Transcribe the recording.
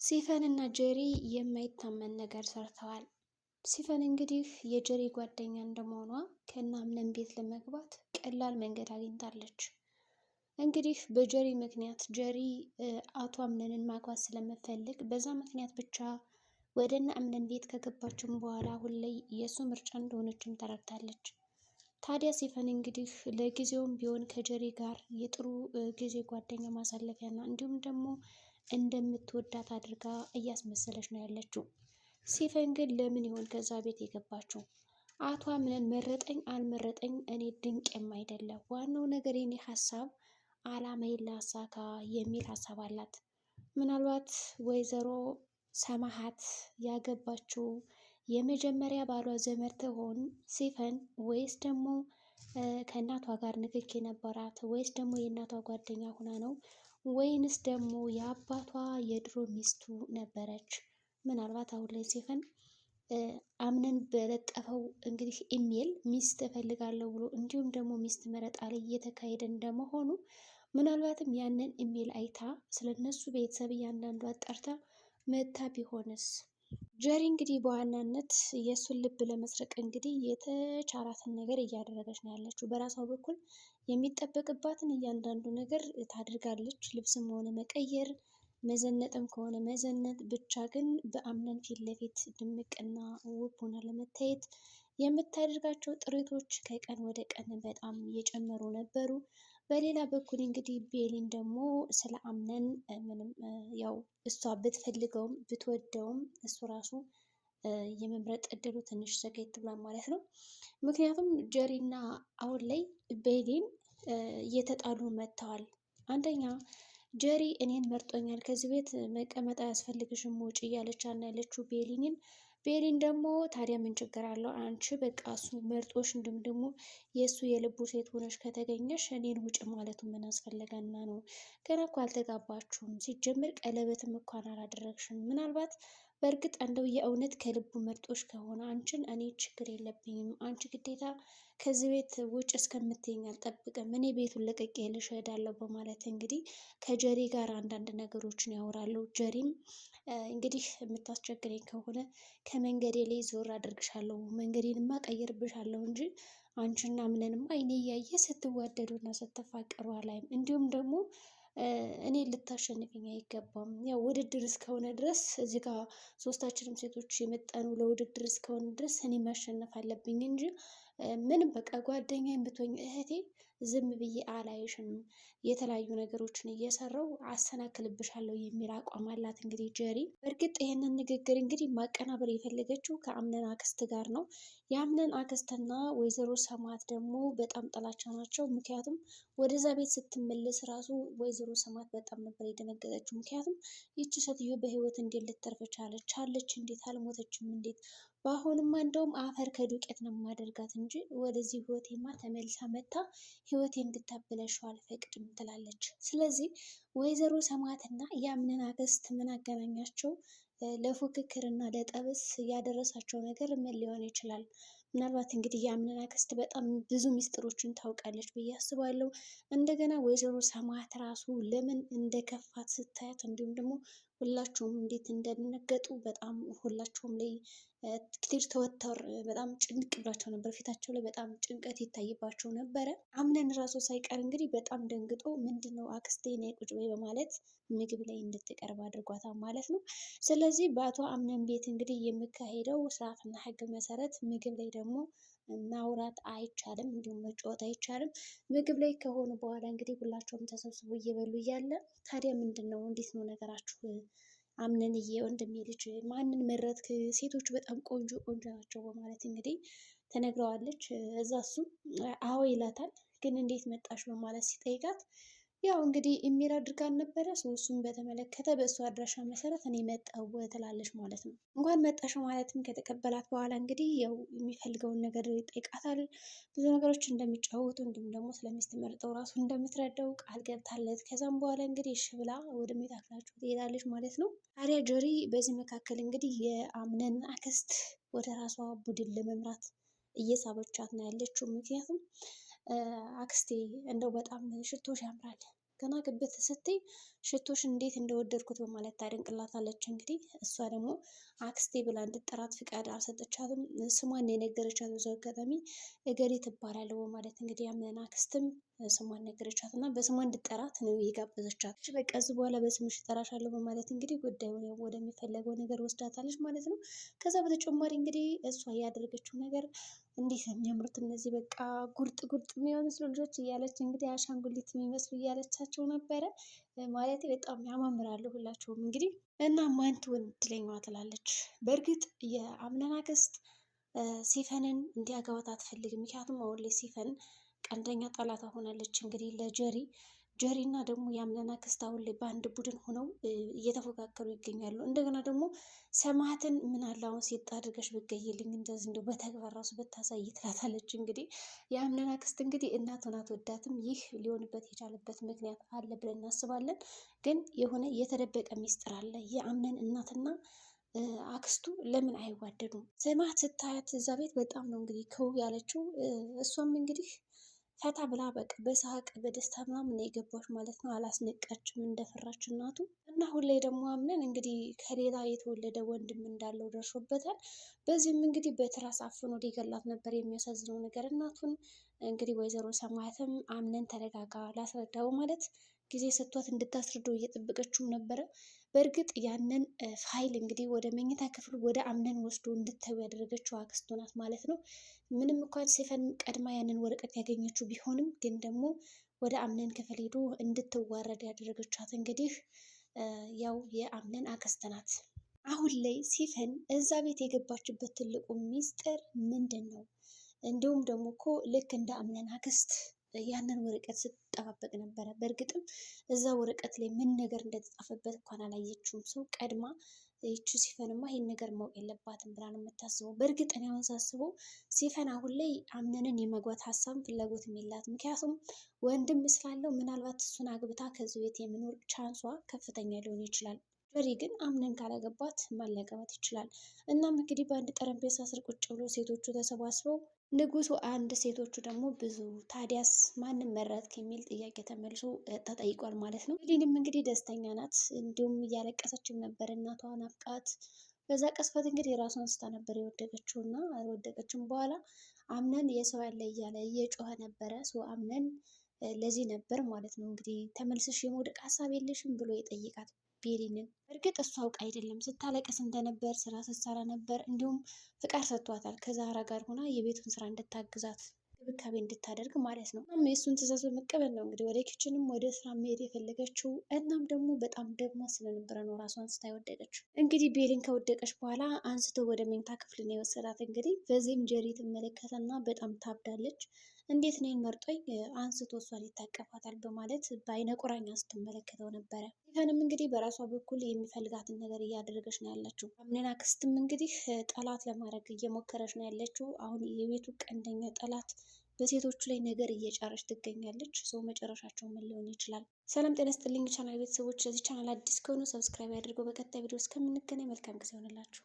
ሲፈን እና ጀሪ የማይታመን ነገር ሰርተዋል። ሲፈን እንግዲህ የጀሪ ጓደኛ እንደመሆኗ ከናምነን ቤት ለመግባት ቀላል መንገድ አግኝታለች። እንግዲህ በጀሪ ምክንያት ጀሪ አቶ አምነንን ማግባት ስለምፈልግ በዛ ምክንያት ብቻ ወደ ናምነን ቤት ከገባችም በኋላ አሁን ላይ የእሱ ምርጫ እንደሆነችም ተረድታለች። ታዲያ ሲፈን እንግዲህ ለጊዜውም ቢሆን ከጀሪ ጋር የጥሩ ጊዜ ጓደኛ ማሳለፊያና እንዲሁም ደግሞ እንደምትወዳት አድርጋ እያስመሰለች ነው ያለችው። ሲፈን ግን ለምን ይሆን ከዛ ቤት የገባችው? አቶ አምነን መረጠኝ አልመረጠኝ እኔ ድንቅም አይደለም፣ ዋናው ነገር የኔ ሀሳብ አላማዬን ላሳካ የሚል ሀሳብ አላት። ምናልባት ወይዘሮ ሰማሃት ያገባችው የመጀመሪያ ባሏ ዘመድ ትሆን ሲፈን፣ ወይስ ደግሞ ከእናቷ ጋር ንክኪ ነበራት፣ ወይስ ደግሞ የእናቷ ጓደኛ ሁና ነው፣ ወይንስ ደግሞ የአባቷ የድሮ ሚስቱ ነበረች? ምናልባት አሁን ላይ ሲፈን አምነን በለጠፈው እንግዲህ ኢሜል ሚስት እፈልጋለሁ ብሎ እንዲሁም ደግሞ ሚስት መረጣ ላይ እየተካሄደ እንደመሆኑ ምናልባትም ያንን ኢሜል አይታ ስለነሱ ቤተሰብ እያንዳንዱ አጣርታ መታ ቢሆንስ? ጀሪ እንግዲህ በዋናነት የእሱን ልብ ለመስረቅ እንግዲህ የተቻላትን ነገር እያደረገች ነው ያለችው። በራሷ በኩል የሚጠበቅባትን እያንዳንዱ ነገር ታድርጋለች። ልብስም ሆነ መቀየር፣ መዘነጥም ከሆነ መዘነጥ፣ ብቻ ግን በአምነን ፊት ለፊት ድምቅና ውብ ሆና ለመታየት የምታደርጋቸው ጥረቶች ከቀን ወደ ቀን በጣም እየጨመሩ ነበሩ። በሌላ በኩል እንግዲህ ቤሊን ደግሞ ስለ አምነን ምንም ያው እሷ ብትፈልገውም ብትወደውም እሱ ራሱ የመምረጥ እድሉ ትንሽ ዘገየት ብሏል ማለት ነው። ምክንያቱም ጀሪና አሁን ላይ ቤሊን እየተጣሉ መጥተዋል። አንደኛ ጀሪ እኔን መርጦኛል፣ ከዚህ ቤት መቀመጥ አያስፈልግሽም ውጪ እያለች ያለችው ቤሊንን። ቤሊን ደግሞ ታዲያ ምን ችግር አለው አንቺ በቃ እሱ መርጦሽ እንዲሁም ደግሞ የእሱ የልቡ ሴት ሆነሽ ከተገኘሽ እኔን ውጭ ማለቱ ምን አስፈለገና ነው? ገና እኮ አልተጋባችሁም፣ ሲጀምር ቀለበትም እንኳን አላደረግሽም። ምናልባት በእርግጥ እንደው የእውነት ከልቡ መርጦሽ ከሆነ አንቺን እኔ ችግር የለብኝም፣ አንቺ ግዴታ ከዚህ ቤት ውጭ እስከምትይኝ አልጠብቅም፣ እኔ ቤቱን ለቅቄ ልሽ እሄዳለሁ በማለት እንግዲህ ከጀሪ ጋር አንዳንድ ነገሮችን ያወራሉ። ጀሪም እንግዲህ የምታስቸግረኝ ከሆነ ከመንገዴ ላይ ዞር አድርግሻለሁ፣ መንገዴንማ ቀይርብሻለሁ እንጂ አንቺና ምንንም አይኔ እያየ ስትዋደዱና ስትፋቀሩ አላይም። እንዲሁም ደግሞ እኔ ልታሸንፍኝ አይገባም። ያው ውድድር እስከሆነ ድረስ እዚህ ጋር ሶስታችንም ሴቶች የመጣኑ ለውድድር እስከሆነ ድረስ እኔ ማሸነፍ አለብኝ እንጂ ምንም በቃ ጓደኛ ብትሆኝ እህቴ ዝም ብዬ አላይሽም፣ የተለያዩ ነገሮችን እየሰራው አሰናክልብሻለሁ የሚል አቋም አላት። እንግዲህ ጀሪ በእርግጥ ይህንን ንግግር እንግዲህ ማቀናበር የፈለገችው ከአምነን አክስት ጋር ነው። የአምነን አክስትና ወይዘሮ ሰማት ደግሞ በጣም ጥላቻ ናቸው። ምክንያቱም ወደዛ ቤት ስትመለስ ራሱ ወይዘሮ ሰማት በጣም ነበር የደነገጠችው። ምክንያቱም ይቺ ሴትዮ በህይወት እንዴት ልትተርፍ ቻለች? አለች እንዴት? አልሞተችም እንዴት? በአሁንማ እንደውም አፈር ከዱቄት ነው ማደርጋት እንጂ ወደዚህ ህይወቴማ ተመልሳ መታ ህይወቴ እንድታበላሸው አልፈቅድም ትላለች። ስለዚህ ወይዘሮ ሰማዕትና የአምነን አክስት ምን አገናኛቸው? ለፉክክር እና ለጠብስ ያደረሳቸው ነገር ምን ሊሆን ይችላል? ምናልባት እንግዲህ የአምነን አክስት በጣም ብዙ ሚስጥሮችን ታውቃለች ብዬ አስባለሁ። እንደገና ወይዘሮ ሰማዕት ራሱ ለምን እንደከፋት ስታያት እንዲሁም ደግሞ ሁላቸውም እንዴት እንደደነገጡ በጣም ሁላቸውም ላይ ክቲር ተወተር በጣም ጭንቅ ብሏቸው ነበር። ፊታቸው ላይ በጣም ጭንቀት ይታይባቸው ነበረ። አምነን ራሱ ሳይቀር እንግዲህ በጣም ደንግጦ ምንድነው አክስቴ ነይ ቁጭ በይ በማለት ምግብ ላይ እንድትቀርብ አድርጓታል ማለት ነው። ስለዚህ በአቶ አምነን ቤት እንግዲህ የሚካሄደው ስርዓትና ሕግ መሰረት ምግብ ላይ ደግሞ ማውራት አይቻልም፣ እንዲሁም መጫወት አይቻልም። ምግብ ላይ ከሆኑ በኋላ እንግዲህ ሁላቸውም ተሰብስቦ እየበሉ እያለ ታዲያ ምንድን ነው እንዴት ነው ነገራችሁ? አምነንዬ ወንድሜ ልጅ ማንን መረጥክ? ሴቶች በጣም ቆንጆ ቆንጆ ናቸው በማለት እንግዲህ ተነግረዋለች። እዛ እሱም አዎ ይላታል። ግን እንዴት መጣሽ በማለት ሲጠይቃት ያው እንግዲህ ኢሜል አድርጋን ነበረ እሱን በተመለከተ በእሱ አድራሻ መሰረት እኔ መጣሁ ትላለች ማለት ነው። እንኳን መጣሽ ማለትም ከተቀበላት በኋላ እንግዲህ ያው የሚፈልገውን ነገር ይጠይቃታል። ብዙ ነገሮች እንደሚጫወቱ እንዲሁም ደግሞ ስለሚስት መርጠው ራሱ እንደምትረዳው ቃል ገብታለት ከዛም በኋላ እንግዲህ እሺ ብላ ወደ መኝታ ክፍላቸው ትሄዳለች ማለት ነው። ታዲያ ጀሪ በዚህ መካከል እንግዲህ የአምነን አክስት ወደ ራሷ ቡድን ለመምራት እየሳበቻት ነው ያለችው። ምክንያቱም አክስቴ እንደው በጣም ሽቶሽ ያምራል፣ ገና ግብት ስትይ ሽቶሽን እንዴት እንደወደድኩት በማለት ታደንቅላታለች። እንግዲህ እሷ ደግሞ አክስቴ ብላ እንድጠራት ፍቃድ አልሰጠቻትም። ስሟን የነገረቻት ብዙ አጋጣሚ እገሌ ትባላለሁ በማለት እንግዲህ ያንን አክስትም ስሟን ነገረቻት እና በስሟ እንድጠራት ነው የጋበዘቻት። በቃ እዚህ በኋላ በስምሽ እጠራሻለሁ በማለት እንግዲህ ጉዳዩን ወደሚፈለገው ነገር ወስዳታለች ማለት ነው። ከዛ በተጨማሪ እንግዲህ እሷ ያደረገችው ነገር እንዴት ነው የሚያምሩት እነዚህ በቃ ጉርጥ ጉርጥ የሚመስሉ ልጆች እያለች እንግዲህ አሻንጉሊት የሚመስሉ እያለቻቸው ነበረ። ማለት በጣም ያማምራሉ ሁላቸውም እንግዲህ እና ማን ትሆን እድለኛዋ ትላለች። በእርግጥ የአምነን አክስት ሲፈንን እንዲያገባት አትፈልግም። ምክንያቱም አሁን ላይ ሲፈን ቀንደኛ ጠላቷ ሆናለች። እንግዲህ ለጀሪ ጀሪ እና ደግሞ የአምነን አክስት አሁን ላይ በአንድ ቡድን ሆነው እየተፎካከሩ ይገኛሉ። እንደገና ደግሞ ሰማዕትን ምን አለ አሁን ሴት አድርገሽ ብትገይልኝ እንደዚህ እንደው በተግባር ራሱ ብታሳይ ትላታለች። እንግዲህ የአምነን አክስት እንግዲህ እናቱን አትወዳትም። ይህ ሊሆንበት የቻለበት ምክንያት አለ ብለን እናስባለን። ግን የሆነ የተደበቀ ሚስጥር አለ። የአምነን እናትና አክስቱ ለምን አይዋደዱም? ሰማዕት ስታያት እዛ ቤት በጣም ነው እንግዲህ ከው ያለችው። እሷም እንግዲህ ፈታ ብላ በቃ በሳቅ በደስታ ምናምን የገባች ማለት ነው። አላስነቃችም እንደፈራች እናቱ እና አሁን ላይ ደግሞ አምነን እንግዲህ ከሌላ የተወለደ ወንድም እንዳለው ደርሶበታል። በዚህም እንግዲህ በትራስ አፍኖ ሊገላት ነበር። የሚያሳዝነው ነገር እናቱን እንግዲህ ወይዘሮ ሰማያትም አምነን ተረጋጋ ላስረዳው ማለት ጊዜ ሰጥቷት እንድታስረዳው እየጠበቀችው ነበረ። በእርግጥ ያንን ፋይል እንግዲህ ወደ መኝታ ክፍል ወደ አምነን ወስዶ እንድታዩ ያደረገችው አክስቱ ናት ማለት ነው። ምንም እንኳን ሲፈን ቀድማ ያንን ወረቀት ያገኘችው ቢሆንም ግን ደግሞ ወደ አምነን ክፍል ሄዶ እንድትዋረድ ያደረገቻት እንግዲህ ያው የአምነን አክስት ናት። አሁን ላይ ሲፈን እዛ ቤት የገባችበት ትልቁ ሚስጥር ምንድን ነው? እንዲሁም ደግሞ እኮ ልክ እንደ አምነን አክስት ያንን ወረቀት ስትጠባበቅ ነበረ። በእርግጥም እዛ ወረቀት ላይ ምን ነገር እንደተጻፈበት እንኳን አላየችውም። ሰው ቀድማ ይቺ ሲፈንማ ይሄን ነገር ማወቅ የለባትም ብላ ነው የምታስበው። በእርግጥ እኔ አሁን ሳስበው ሲፈን አሁን ላይ አምነንን የመግባት ሀሳብ ፍላጎትም የላትም። ምክንያቱም ወንድም ስላለው ምናልባት እሱን አግብታ ከዚህ ቤት የመኖር ቻንሷ ከፍተኛ ሊሆን ይችላል። ጀሪ ግን አምነን ካላገባት ማን ሊያገባት ይችላል? እናም እንግዲህ በአንድ ጠረጴዛ ስር ቁጭ ብሎ ሴቶቹ ተሰባስበው ንጉሱ አንድ ሴቶቹ ደግሞ ብዙ ታዲያስ ማንም መረጥክ የሚል ጥያቄ ተመልሶ ተጠይቋል ማለት ነው። ሊንም እንግዲህ ደስተኛ ናት። እንዲሁም እያለቀሰችም ነበር እናቷ ናፍቃት። በዛ ቀስፈት እንግዲህ የራሷን ስታ ነበር የወደቀችው እና አልወደቀችም። በኋላ አምነን የሰው ያለ እያለ እየጮኸ ነበረ። አምነን ለዚህ ነበር ማለት ነው እንግዲህ ተመልሰሽ የመውደቅ ሀሳብ የለሽም ብሎ የጠይቃት ቤሊንን። እርግጥ እሷ አውቃ አይደለም ስታለቅስ እንደነበር ስራ ስትሰራ ነበር። እንዲሁም ፍቃድ ሰጥቷታል ከዛራ ጋር ሆና የቤቱን ስራ እንድታግዛት እንክብካቤ እንድታደርግ ማለት ነው። እናም የእሱን ትዕዛዝ በመቀበል ነው እንግዲህ ወደ ኪችንም ወደ ስራ መሄድ የፈለገችው። እናም ደግሞ በጣም ደግሞ ስለነበረ ነው ራሷን ስታ የወደቀችው። እንግዲህ ቤሊን ከወደቀች በኋላ አንስቶ ወደ መኝታ ክፍል ነው የወሰዳት። እንግዲህ በዚህም ጀሪ ትመለከተና በጣም ታብዳለች። እንዴት እኔን መርጦኝ አንስቶ እሷን ይታቀፋታል በማለት በአይነ ቁራኛ ስትመለከተው ነበረ። ሲፈንም እንግዲህ በራሷ በኩል የሚፈልጋትን ነገር እያደረገች ነው ያለችው። አምነን አክስትም እንግዲህ ጠላት ለማድረግ እየሞከረች ነው ያለችው። አሁን የቤቱ ቀንደኛ ጠላት በሴቶቹ ላይ ነገር እየጫረች ትገኛለች። ሰው መጨረሻቸው ምን ሊሆን ይችላል? ሰላም ጤና ይስጥልኝ ቻናል ቤተሰቦች፣ ለዚህ ቻናል አዲስ ከሆኑ ሰብስክራይብ ያድርገው። በቀጣይ ቪዲዮ እስከምንገናኝ መልካም ጊዜ ይሆንላችሁ።